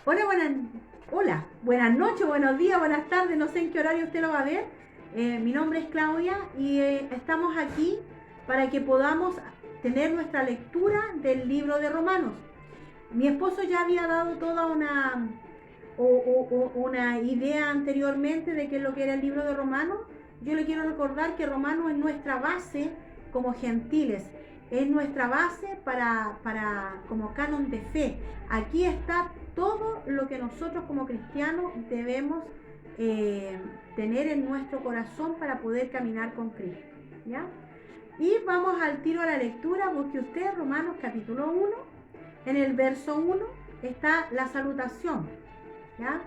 Hola, buenas noches, buenos días, buenas tardes, no sé en qué horario usted lo va a ver. Mi nombre es Claudia y estamos aquí para que podamos tener nuestra lectura del libro de Romanos. Mi esposo ya había dado toda una idea anteriormente de qué es lo que era el libro de Romanos. Yo le quiero recordar que Romanos es nuestra base como gentiles, es nuestra base como canon de fe. Aquí está todo lo que nosotros como cristianos debemos tener en nuestro corazón para poder caminar con Cristo, ¿ya? Y vamos al tiro a la lectura. Busque usted Romanos capítulo 1. En el verso 1 está la salutación, ¿ya?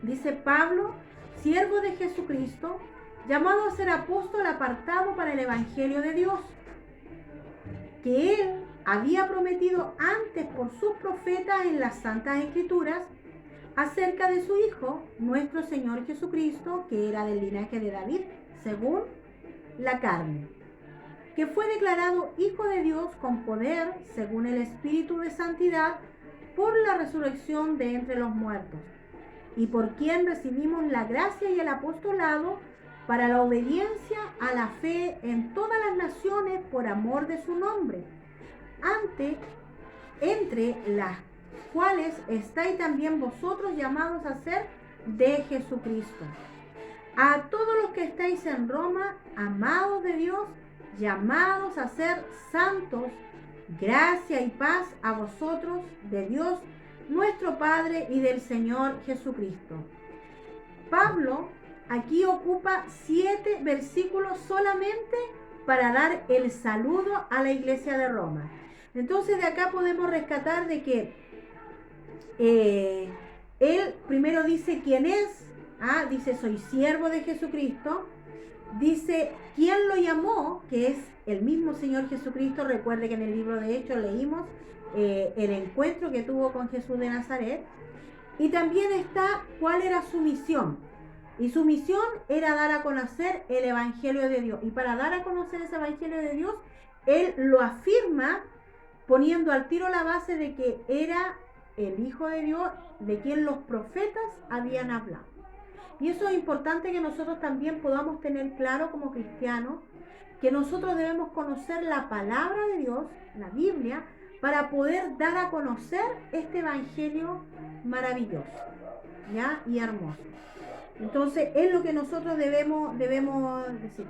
Dice: Pablo, siervo de Jesucristo, llamado a ser apóstol, apartado para el Evangelio de Dios, que él había prometido antes por sus profetas en las Santas Escrituras, acerca de su Hijo, nuestro Señor Jesucristo, que era del linaje de David, según la carne, que fue declarado Hijo de Dios con poder, según el Espíritu de Santidad, por la resurrección de entre los muertos, y por quien recibimos la gracia y el apostolado para la obediencia a la fe en todas las naciones por amor de su nombre, entre las cuales estáis también vosotros llamados a ser de Jesucristo. A todos los que estáis en Roma, amados de Dios, llamados a ser santos, gracia y paz a vosotros de Dios nuestro Padre y del Señor Jesucristo. Pablo aquí ocupa 7 versículos solamente para dar el saludo a la iglesia de Roma. Entonces de acá podemos rescatar de que él primero dice quién es, dice soy siervo de Jesucristo, dice quién lo llamó, que es el mismo Señor Jesucristo. Recuerde que en el libro de Hechos leímos el encuentro que tuvo con Jesús de Nazaret, y también está cuál era su misión. Y su misión era dar a conocer el Evangelio de Dios. Y para dar a conocer ese Evangelio de Dios, él lo afirma poniendo al tiro la base de que era el Hijo de Dios, de quien los profetas habían hablado. Y eso es importante que nosotros también podamos tener claro como cristianos, que nosotros debemos conocer la palabra de Dios, la Biblia, para poder dar a conocer este Evangelio maravilloso, ¿ya? Y hermoso. Entonces es lo que nosotros debemos decir.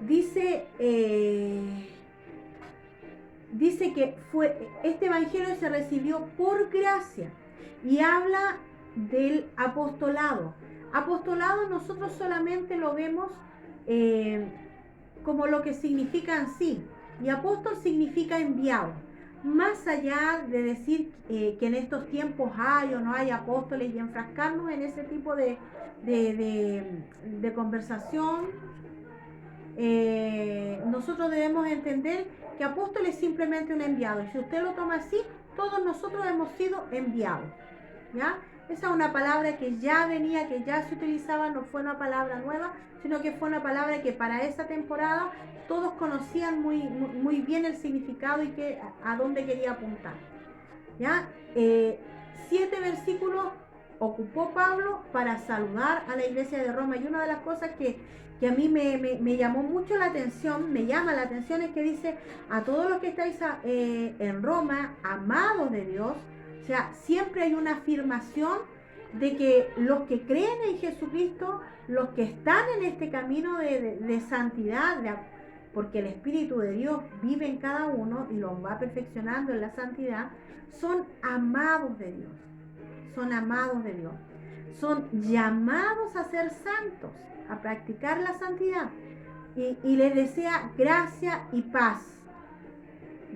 Dice que este evangelio se recibió por gracia, y habla del apostolado. Apostolado nosotros solamente lo vemos como lo que significa en sí, y apóstol significa enviado. Más allá de decir que en estos tiempos hay o no hay apóstoles y enfrascarnos en ese tipo de conversación, nosotros debemos entender que apóstol es simplemente un enviado. Y si usted lo toma así, todos nosotros hemos sido enviados, ¿ya? Esa es una palabra que ya venía, que ya se utilizaba, no fue una palabra nueva, sino que fue una palabra que para esa temporada todos conocían muy bien el significado y a dónde quería apuntar, ¿ya? 7 versículos ocupó Pablo para saludar a la iglesia de Roma, y una de las cosas que a mí me llamó mucho la atención, me llama la atención, es que dice: a todos los que estáis en Roma, amados de Dios. O sea, siempre hay una afirmación de que los que creen en Jesucristo, los que están en este camino de santidad, porque el Espíritu de Dios vive en cada uno y los va perfeccionando en la santidad, son amados de Dios, son amados de Dios, son llamados a ser santos, a practicar la santidad, y les desea gracia y paz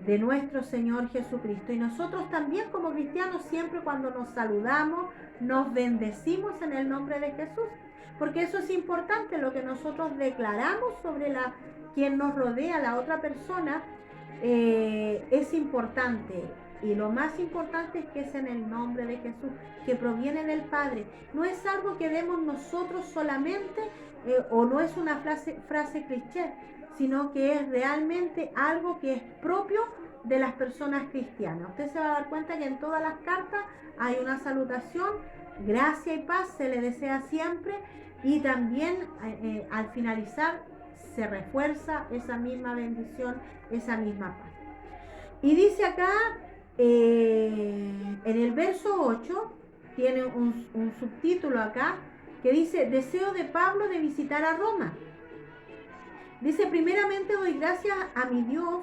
de nuestro Señor Jesucristo. Y nosotros también como cristianos, siempre cuando nos saludamos, nos bendecimos en el nombre de Jesús, porque eso es importante. Lo que nosotros declaramos sobre quien nos rodea, la otra persona, es importante. Y lo más importante es que es en el nombre de Jesús, que proviene del Padre. No es algo que demos nosotros solamente, o no es una frase cliché, sino que es realmente algo que es propio de las personas cristianas. Usted se va a dar cuenta que en todas las cartas hay una salutación, gracia y paz se le desea siempre, y también al finalizar se refuerza esa misma bendición, esa misma paz. Y dice acá, en el verso 8, tiene un subtítulo acá, que dice, deseo de Pablo de visitar a Roma. Dice, primeramente doy gracias a mi Dios,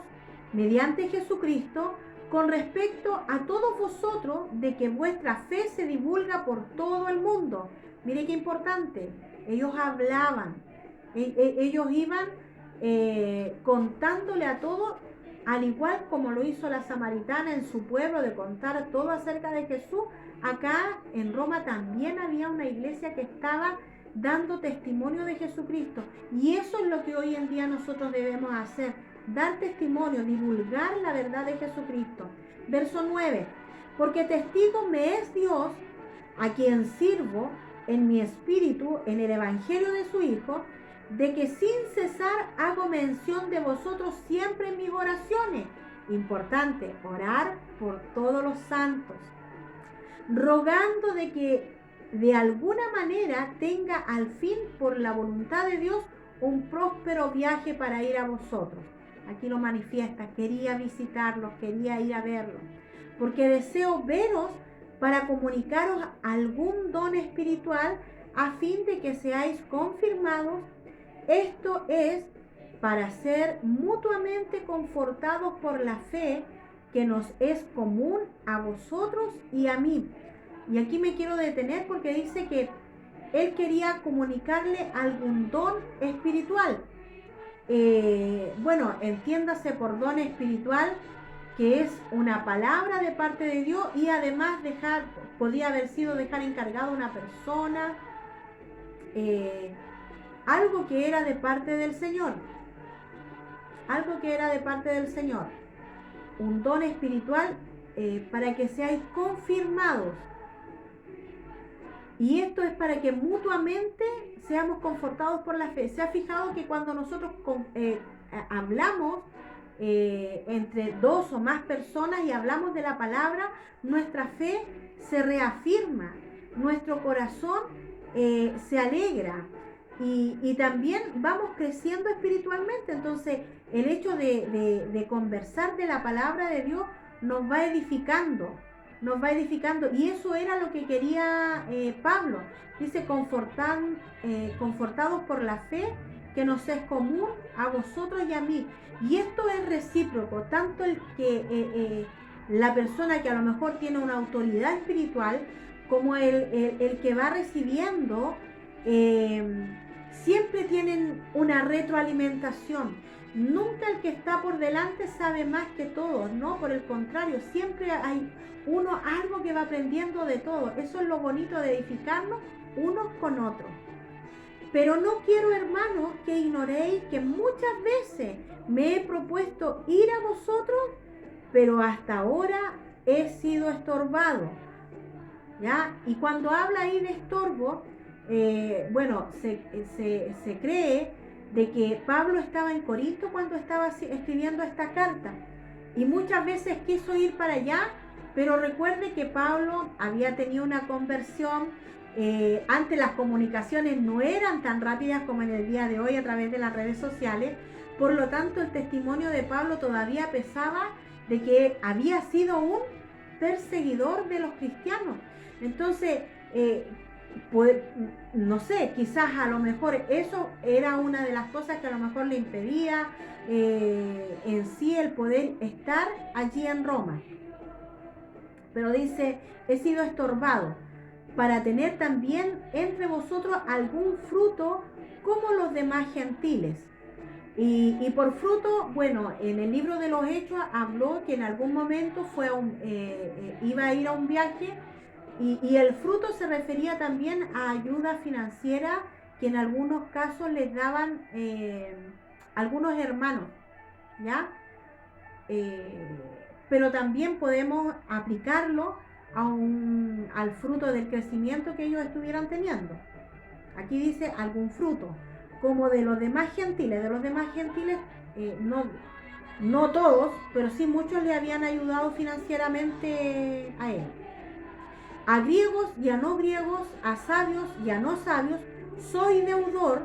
mediante Jesucristo, con respecto a todos vosotros, de que vuestra fe se divulga por todo el mundo. Mire qué importante, ellos hablaban, ellos iban contándole a todos, al igual como lo hizo la samaritana en su pueblo, de contar todo acerca de Jesús. Acá en Roma también había una iglesia que estaba dando testimonio de Jesucristo, y eso es lo que hoy en día nosotros debemos hacer, dar testimonio, divulgar la verdad de Jesucristo. Verso 9, porque testigo me es Dios, a quien sirvo en mi espíritu en el evangelio de su Hijo, de que sin cesar hago mención de vosotros siempre en mis oraciones. Importante, orar por todos los santos, rogando de que de alguna manera tenga al fin, por la voluntad de Dios, un próspero viaje para ir a vosotros. Aquí lo manifiesta, quería visitarlos, quería ir a verlos, porque deseo veros para comunicaros algún don espiritual, a fin de que seáis confirmados. Esto es para ser mutuamente confortados por la fe que nos es común a vosotros y a mí. Y aquí me quiero detener porque dice que él quería comunicarle algún don espiritual. Bueno, entiéndase por don espiritual que es una palabra de parte de Dios, y además podía haber sido dejar encargado a una persona, algo que era de parte del Señor, algo que era de parte del Señor, un don espiritual para que seáis confirmados. Y esto es para que mutuamente seamos confortados por la fe. ¿Se ha fijado que cuando nosotros hablamos entre dos o más personas y hablamos de la palabra, nuestra fe se reafirma, nuestro corazón se alegra, y también vamos creciendo espiritualmente? Entonces, el hecho de conversar de la palabra de Dios nos va edificando, y eso era lo que quería Pablo. Dice, confortados por la fe que nos es común a vosotros y a mí. Y esto es recíproco, tanto la persona que a lo mejor tiene una autoridad espiritual, como el que va recibiendo, siempre tienen una retroalimentación. Nunca el que está por delante sabe más que todos, no, por el contrario, siempre hay algo que va aprendiendo de todo. Eso es lo bonito de edificarnos unos con otros. Pero no quiero, hermanos, que ignoréis que muchas veces me he propuesto ir a vosotros, pero hasta ahora he sido estorbado. ¿Ya? Y cuando habla ahí de estorbo, bueno, se cree de que Pablo estaba en Corinto cuando estaba escribiendo esta carta, y muchas veces quiso ir para allá, pero recuerde que Pablo había tenido una conversión. Antes las comunicaciones no eran tan rápidas como en el día de hoy a través de las redes sociales, por lo tanto el testimonio de Pablo todavía pesaba, de que había sido un perseguidor de los cristianos. Entonces, no sé, quizás a lo mejor eso era una de las cosas que a lo mejor le impedía en sí el poder estar allí en Roma. Pero dice, he sido estorbado para tener también entre vosotros algún fruto como los demás gentiles. Y por fruto, bueno, en el libro de los Hechos habló que en algún momento iba a ir a un viaje, y el fruto se refería también a ayuda financiera que en algunos casos les daban algunos hermanos, ¿ya? Pero también podemos aplicarlo al fruto del crecimiento que ellos estuvieran teniendo. Aquí dice algún fruto, como de los demás gentiles. No todos, pero sí muchos le habían ayudado financieramente a él. A griegos y a no griegos, a sabios y a no sabios, soy deudor,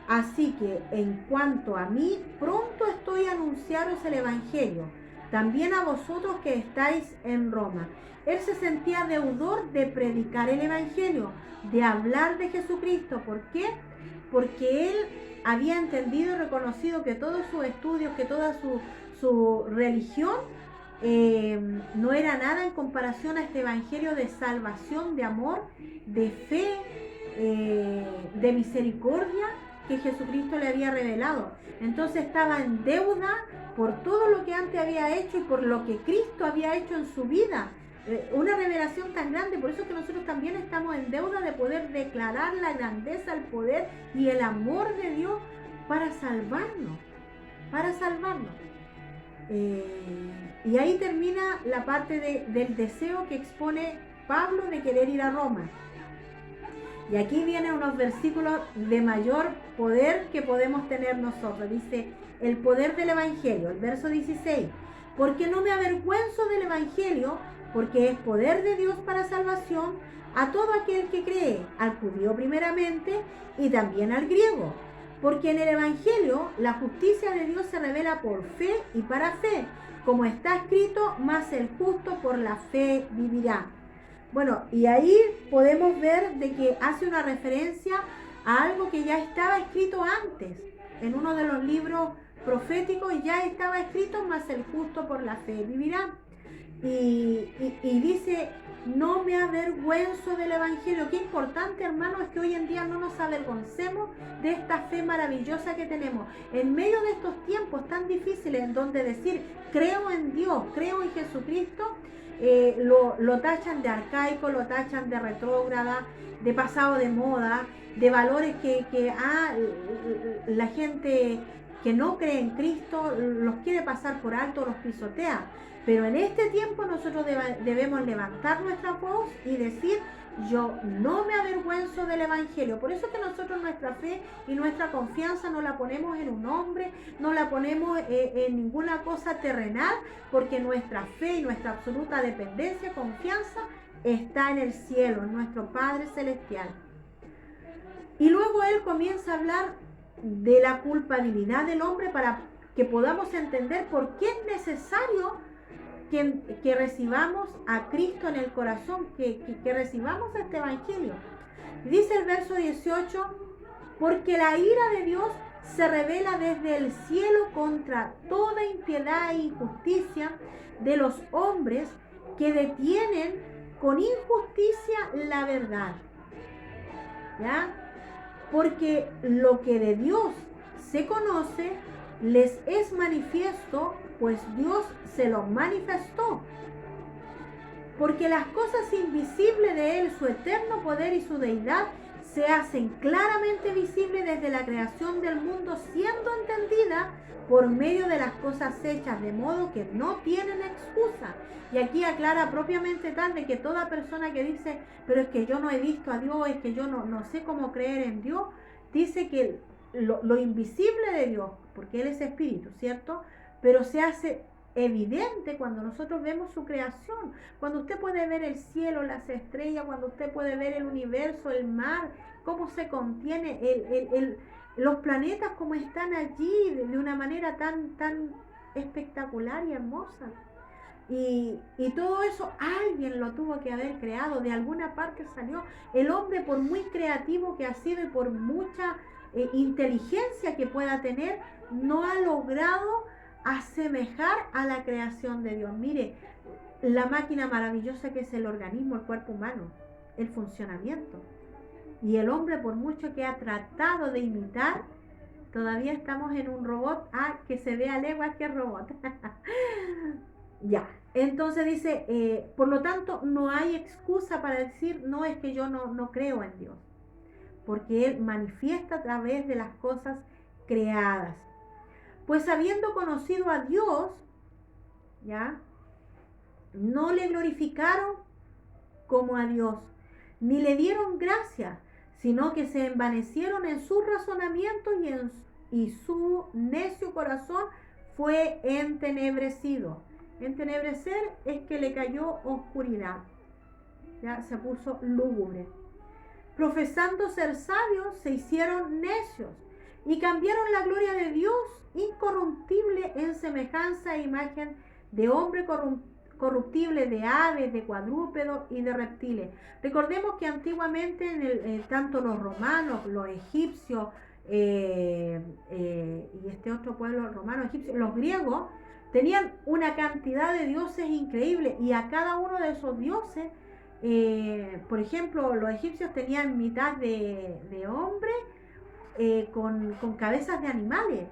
así que en cuanto a mí, pronto estoy a anunciaros el Evangelio, también a vosotros que estáis en Roma. Él se sentía deudor de predicar el Evangelio, de hablar de Jesucristo. ¿Por qué? Porque él había entendido y reconocido que todos sus estudios, que toda su religión no era nada en comparación a este evangelio de salvación, de amor, de fe, de misericordia que Jesucristo le había revelado. Entonces estaba en deuda por todo lo que antes había hecho y por lo que Cristo había hecho en su vida. Una revelación tan grande, por eso es que nosotros también estamos en deuda de poder declarar la grandeza, el poder y el amor de Dios para salvarnos, para salvarnos. Y ahí termina la parte del deseo que expone Pablo de querer ir a Roma. Y aquí vienen unos versículos de mayor poder que podemos tener nosotros. Dice, el poder del Evangelio, el verso 16. Porque no me avergüenzo del Evangelio, porque es poder de Dios para salvación a todo aquel que cree, al judío primeramente y también al griego. Porque en el Evangelio la justicia de Dios se revela por fe y para fe, como está escrito, mas el justo por la fe vivirá. Bueno, y ahí podemos ver de que hace una referencia a algo que ya estaba escrito antes. En uno de los libros proféticos ya estaba escrito, mas el justo por la fe vivirá. Y dice, no me avergüenzo del Evangelio. Qué importante, hermano, es que hoy en día no nos avergoncemos de esta fe maravillosa que tenemos. En medio de estos tiempos tan difíciles, en donde decir, creo en Dios, creo en Jesucristo, lo tachan de arcaico, lo tachan de retrógrada, de pasado de moda, de valores que la gente que no cree en Cristo los quiere pasar por alto, los pisotea. Pero en este tiempo nosotros debemos levantar nuestra voz y decir, yo no me avergüenzo del Evangelio. Por eso que nosotros nuestra fe y nuestra confianza no la ponemos en un hombre, no la ponemos en ninguna cosa terrenal, porque nuestra fe y nuestra absoluta dependencia, confianza, está en el cielo, en nuestro Padre Celestial. Y luego él comienza a hablar de la culpabilidad del hombre para que podamos entender por qué es necesario que recibamos a Cristo en el corazón, que recibamos este Evangelio. Dice el verso 18, porque la ira de Dios se revela desde el cielo contra toda impiedad e injusticia de los hombres que detienen con injusticia la verdad. ¿Ya? Porque lo que de Dios se conoce les es manifiesto, pues Dios se lo manifestó. Porque las cosas invisibles de Él, su eterno poder y su deidad, se hacen claramente visibles desde la creación del mundo, siendo entendida por medio de las cosas hechas, de modo que no tienen excusa. Y aquí aclara propiamente tal de que toda persona que dice, pero es que yo no he visto a Dios, es que yo no sé cómo creer en Dios, dice que lo invisible de Dios, porque Él es espíritu, ¿cierto? Pero se hace evidente cuando nosotros vemos su creación, cuando usted puede ver el cielo, las estrellas, cuando usted puede ver el universo, el mar, cómo se contiene, los planetas como están allí de una manera tan espectacular y hermosa. Y todo eso alguien lo tuvo que haber creado, de alguna parte salió. El hombre, por muy creativo que ha sido y por mucha inteligencia que pueda tener, no ha logrado asemejar a la creación de Dios. Mire, la máquina maravillosa que es el organismo, el cuerpo humano, el funcionamiento. Y el hombre, por mucho que ha tratado de imitar, todavía estamos en un robot que se ve a leguas que es robot. Ya, entonces dice, por lo tanto, no hay excusa para decir, no, es que yo no creo en Dios, porque Él manifiesta a través de las cosas creadas. Pues habiendo conocido a Dios, ¿ya? No le glorificaron como a Dios, ni le dieron gracias, sino que se envanecieron en sus razonamientos y su necio corazón fue entenebrecido. Entenebrecer es que le cayó oscuridad, ya se puso lúgubre. Profesando ser sabios, se hicieron necios y cambiaron la gloria de Dios incorruptible en semejanza e imagen de hombre corruptible, de aves, de cuadrúpedos y de reptiles. Recordemos que antiguamente tanto los romanos, los egipcios y este otro pueblo romano, egipcio, los griegos, tenían una cantidad de dioses increíble, y a cada uno de esos dioses, por ejemplo, los egipcios tenían mitad de hombre con cabezas de animales,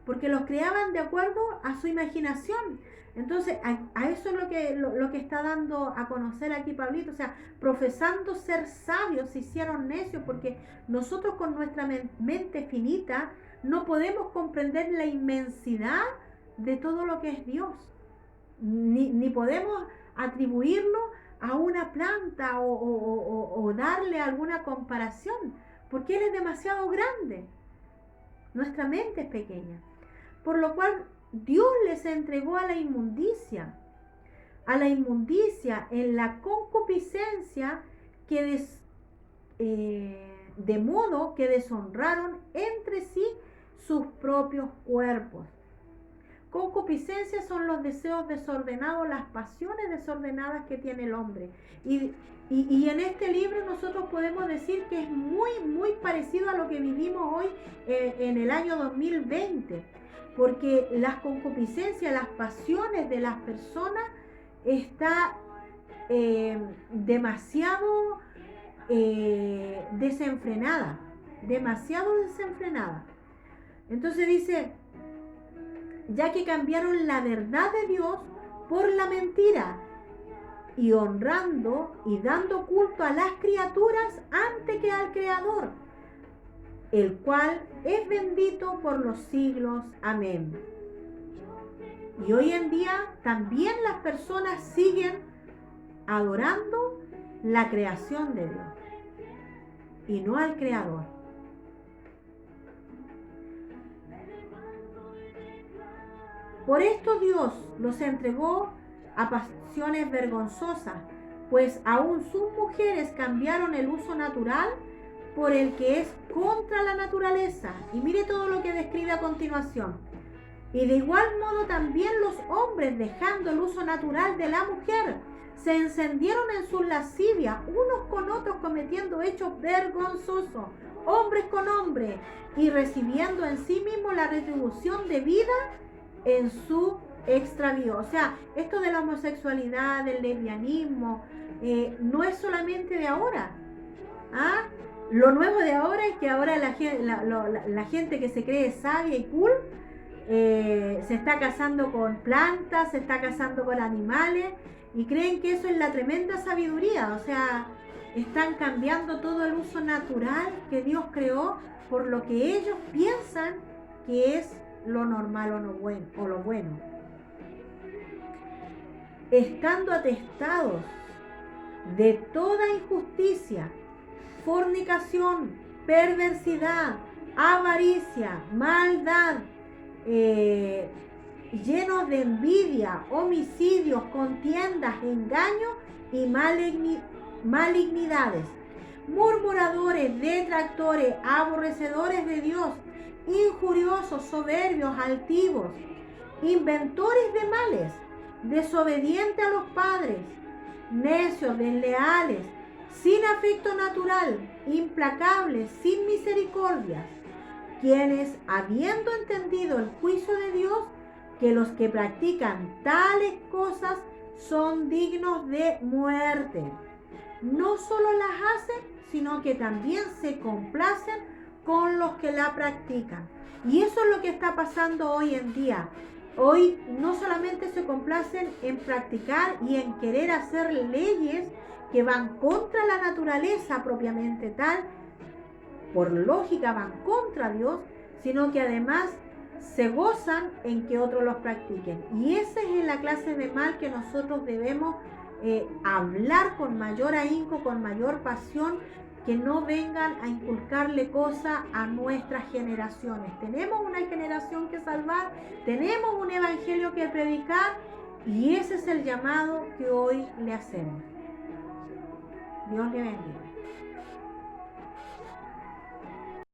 porque los creaban de acuerdo a su imaginación. Entonces, a eso es lo que está dando a conocer aquí Pablito. O sea, profesando ser sabios, se hicieron necios, porque nosotros con nuestra mente finita no podemos comprender la inmensidad de todo lo que es Dios, ni podemos atribuirlo a una planta o darle alguna comparación, porque Él es demasiado grande. Nuestra mente es pequeña, por lo cual Dios les entregó a la inmundicia en la concupiscencia, de modo que deshonraron entre sí sus propios cuerpos. Concupiscencia son los deseos desordenados, las pasiones desordenadas que tiene el hombre. Y en este libro nosotros podemos decir que es muy, muy parecido a lo que vivimos hoy en el año 2020. Porque las concupiscencias, las pasiones de las personas está demasiado desenfrenada. Entonces dice, ya que cambiaron la verdad de Dios por la mentira, y honrando y dando culto a las criaturas antes que al Creador, el cual es bendito por los siglos. Amén. Y hoy en día también las personas siguen adorando la creación de Dios y no al Creador. Por esto Dios los entregó a pasiones vergonzosas, pues aún sus mujeres cambiaron el uso natural por el que es contra la naturaleza. Y mire todo lo que describe a continuación. Y de igual modo también los hombres, dejando el uso natural de la mujer, se encendieron en sus lascivias, unos con otros, cometiendo hechos vergonzosos, hombres con hombres, y recibiendo en sí mismo la retribución de vida en su extravío. O sea, esto de la homosexualidad, del lesbianismo, no es solamente de ahora. Lo nuevo de ahora es que ahora la gente que se cree sabia y cool se está casando con plantas, se está casando con animales, y creen que eso es la tremenda sabiduría. O sea, están cambiando todo el uso natural que Dios creó por lo que ellos piensan que es lo normal o lo bueno. Estando atestados de toda injusticia, fornicación, perversidad, avaricia, maldad, llenos de envidia, homicidios, contiendas, engaños y malignidades, murmuradores, detractores, aborrecedores de Dios, injuriosos, soberbios, altivos, inventores de males, desobedientes a los padres, necios, desleales, sin afecto natural, implacables, sin misericordia, quienes, habiendo entendido el juicio de Dios, que los que practican tales cosas son dignos de muerte, no solo las hacen, sino que también se complacen con los que la practican. Y eso es lo que está pasando hoy en día. Hoy no solamente se complacen en practicar y en querer hacer leyes que van contra la naturaleza propiamente tal, por lógica van contra Dios, sino que además se gozan en que otros los practiquen. Y esa es la clase de mal que nosotros debemos hablar con mayor ahínco, con mayor pasión, que no vengan a inculcarle cosas a nuestras generaciones. Tenemos una generación que salvar, tenemos un evangelio que predicar, y ese es el llamado que hoy le hacemos. Dios le bendiga.